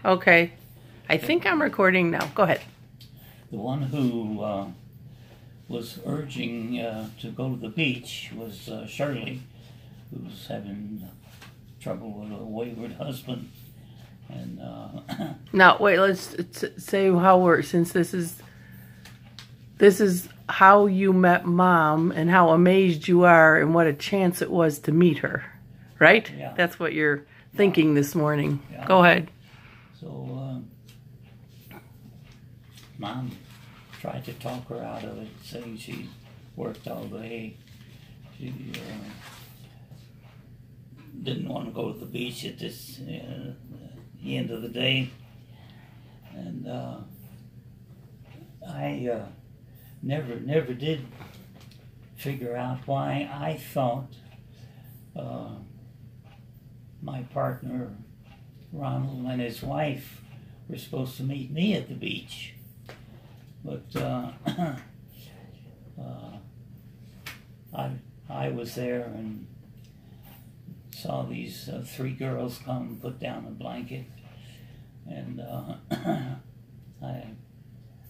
Okay. I think I'm recording now. Go ahead. The one who was urging to go to the beach was Shirley, who was having trouble with a wayward husband. And now, wait, let's say how we're, since this is how you met Mom and how amazed you are and what a chance it was to meet her, right? Yeah. That's what you're thinking this morning. Yeah. Go ahead. So Mom tried to talk her out of it, saying she worked all day. She didn't want to go to the beach at this the end of the day. And I never did figure out why I thought my partner Ronald and his wife were supposed to meet me at the beach. But I was there and saw these three girls come put down a blanket, and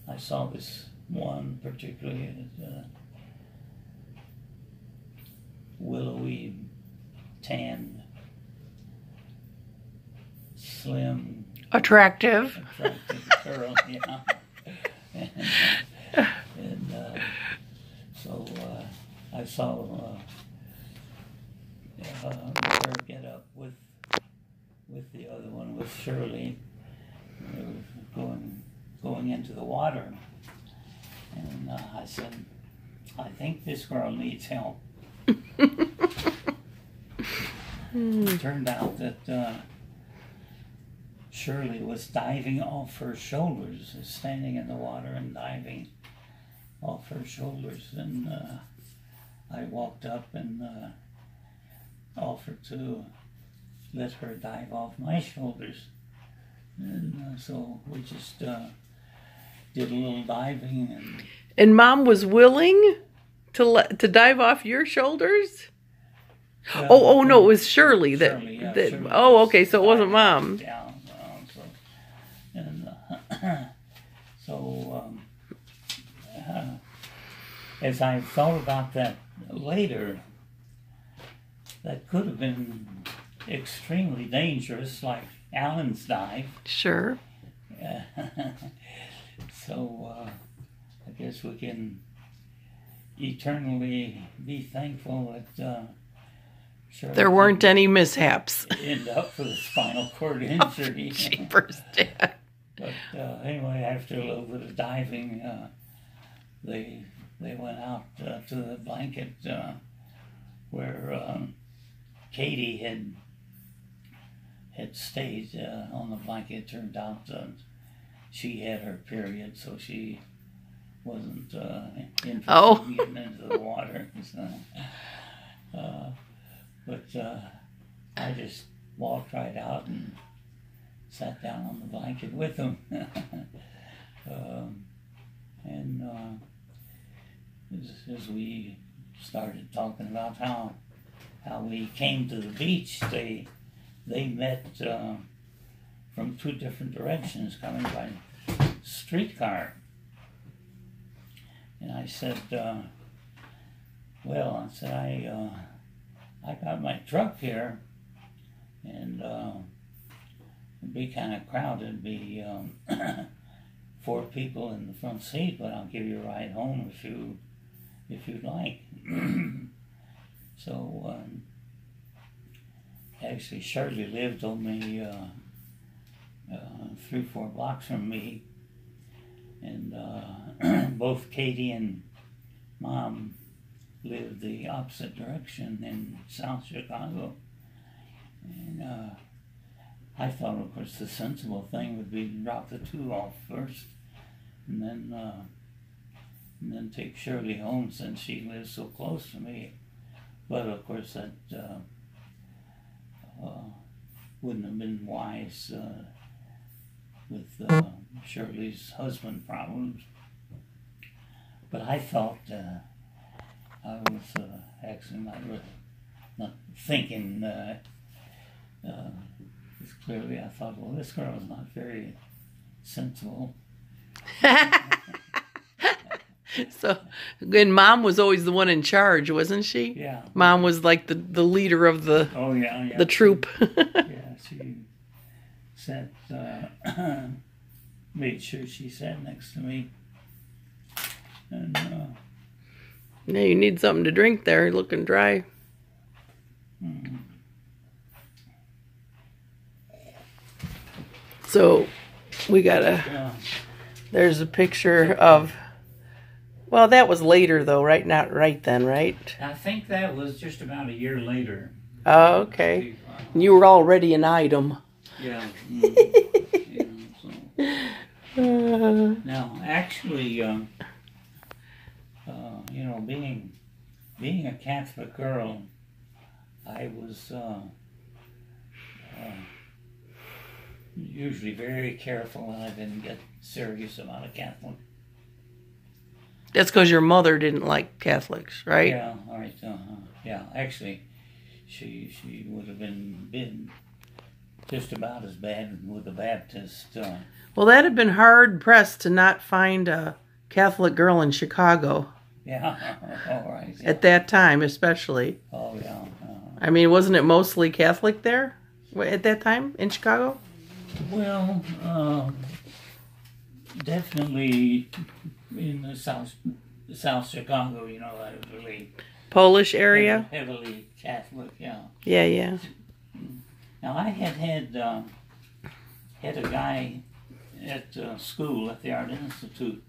I saw this one particularly willowy, tan, slim, attractive girl, yeah. and so I saw her get up with the other one, with Shirley. They were going into the water, and I said, I think this girl needs help. It turned out that Shirley was diving off her shoulders, standing in the water and diving off her shoulders. And I walked up and offered to let her dive off my shoulders. And so we just did a little diving. And Mom was willing to dive off your shoulders? Oh no, it was Shirley that. Shirley oh, okay, so it wasn't Mom. Yeah. As I thought about that later, that could have been extremely dangerous, like Alan's dive. Sure. So I guess we can eternally be thankful that there weren't any mishaps. End up with a spinal cord injury. Oh, jeepers, Dad. But anyway, after a little bit of diving, they went out to the blanket where Katie had stayed on the blanket. It turned out she had her period, so she wasn't interested in getting into the water. But I just walked right out and sat down on the blanket with them. And as we started talking about how we came to the beach, they met from two different directions, coming by streetcar. And I said, I got my truck here, and it'd be kind of crowded. It'd be 4 people in the front seat, but I'll give you a ride home if you'd like. So actually, Shirley lived only 3-4 blocks from me, and both Katie and Mom lived the opposite direction in South Chicago. And I thought, of course, the sensible thing would be to drop the 2 off first, and then take Shirley home, since she lives so close to me. But of course, that wouldn't have been wise with Shirley's husband problems. But I thought I was actually not thinking Because clearly I thought, well, this girl is not very sensible. So, and Mom was always the one in charge, wasn't she? Yeah. Mom was like the leader of the the troop. Yeah, she sat, made sure she sat next to me. And, Now you need something to drink there, looking dry. So, we got there's a picture of, well, that was later though, right? Not right then, right? I think that was just about a year later. Oh, okay. You were already an item. Yeah. Now, actually, you know, being a Catholic girl, I was usually very careful when I didn't get serious about a Catholic. That's because your mother didn't like Catholics, right? Yeah, all right. Yeah, actually, she would have been just about as bad with the Baptist. Well, that'd have been hard pressed to not find a Catholic girl in Chicago. Yeah, all right. Yeah. At that time, especially. Oh, yeah. I mean, wasn't it mostly Catholic there at that time in Chicago? Well, definitely in the South Chicago, you know, I was really Polish area? heavily Catholic, yeah. Yeah, yeah. Now, I had a guy at school at the Art Institute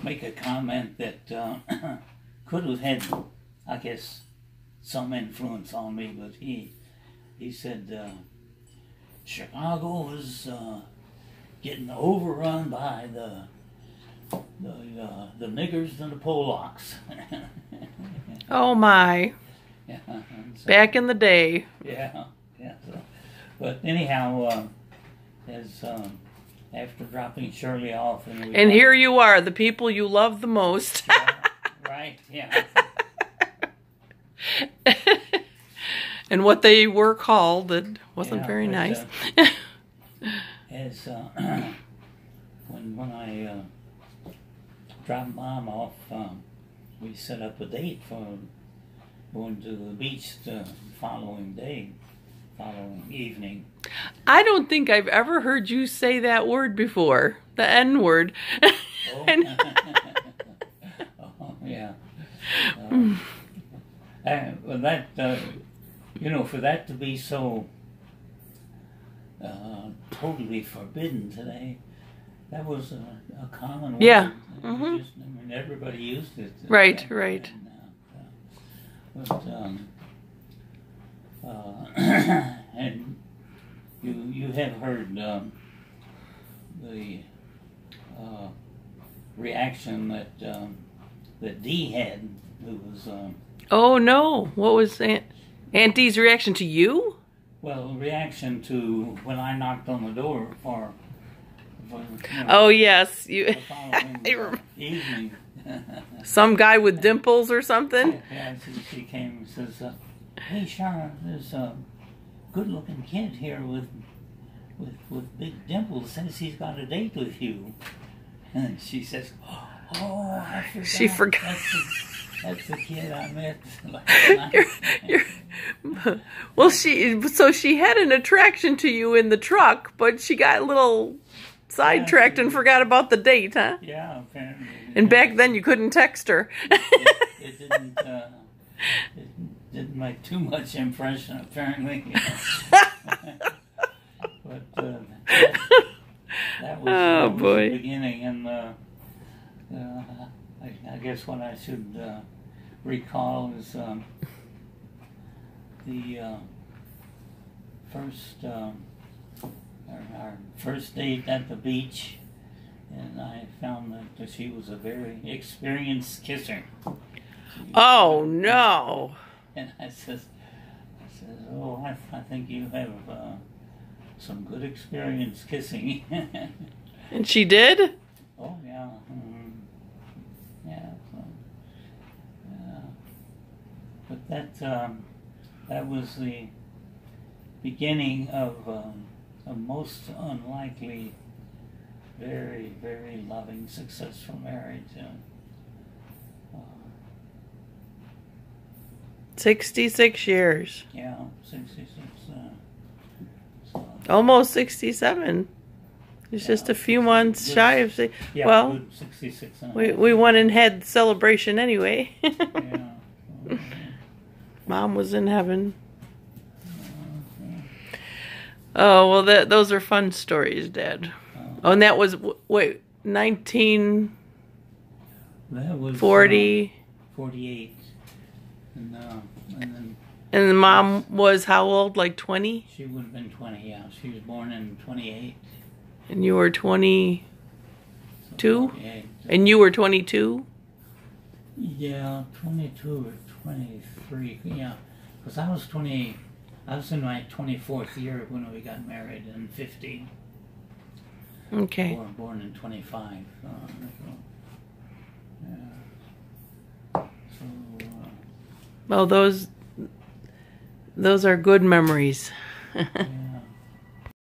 make a comment that could have had, I guess, some influence on me, but he said Chicago was getting overrun by the niggers and the Polacks. Oh my. Yeah, so, back in the day. Yeah. So, but anyhow, as after dropping Shirley off, and here you are, the people you love the most. Yeah, right? Yeah. And what they were called, it wasn't very nice. As when I dropped Mom off, we set up a date for going to the beach the following evening. I don't think I've ever heard you say that word before, the N word. Oh, oh yeah. Well, that you know, for that to be so totally forbidden today, that was a common word. Yeah. Mm-hmm. Just, I mean, everybody used it. Right, right. But and you have heard the reaction that Dee had, who was oh no! What was Aunt Dee's reaction to you? Well, reaction to when I knocked on the door for you know, oh yes, you. the following evening. Some guy with dimples or something. Yeah, she came and says, "Hey, Sharon, there's a good-looking kid here with big dimples. Says he's got a date with you." And she says, "Oh, I forgot. She forgot. That's the kid I met last night." Well, she had an attraction to you in the truck, but she got a little sidetracked and forgot about the date, huh? Yeah, apparently. And back then you couldn't text her. It didn't make too much impression, apparently. But that was the beginning, and I guess what I should recall is the our first date at the beach, and I found that she was a very experienced kisser. Oh no! And I says, "Oh, I think you have some good experience kissing." And she did? Oh yeah, yeah. So, but that was the beginning of a most unlikely, very, very loving, successful marriage. 66 years. Yeah, 66. So, Almost 67. It's just a few months shy of... Yeah, well, good 66. we went and had the celebration anyway. Yeah. Mom was in heaven. Oh, well, those are fun stories, Dad. Oh, and that was, wait, 19... That was 40... 48. And then... And the mom was how old? Like 20? She would have been 20, yeah. She was born in 28. And you were 22? So 48. And you were 22? Yeah, 22 or 23, yeah. Because I was in my 24th year when we got married in 50. Okay. Born in 25. Yeah. So, Well, those are good memories. yeah.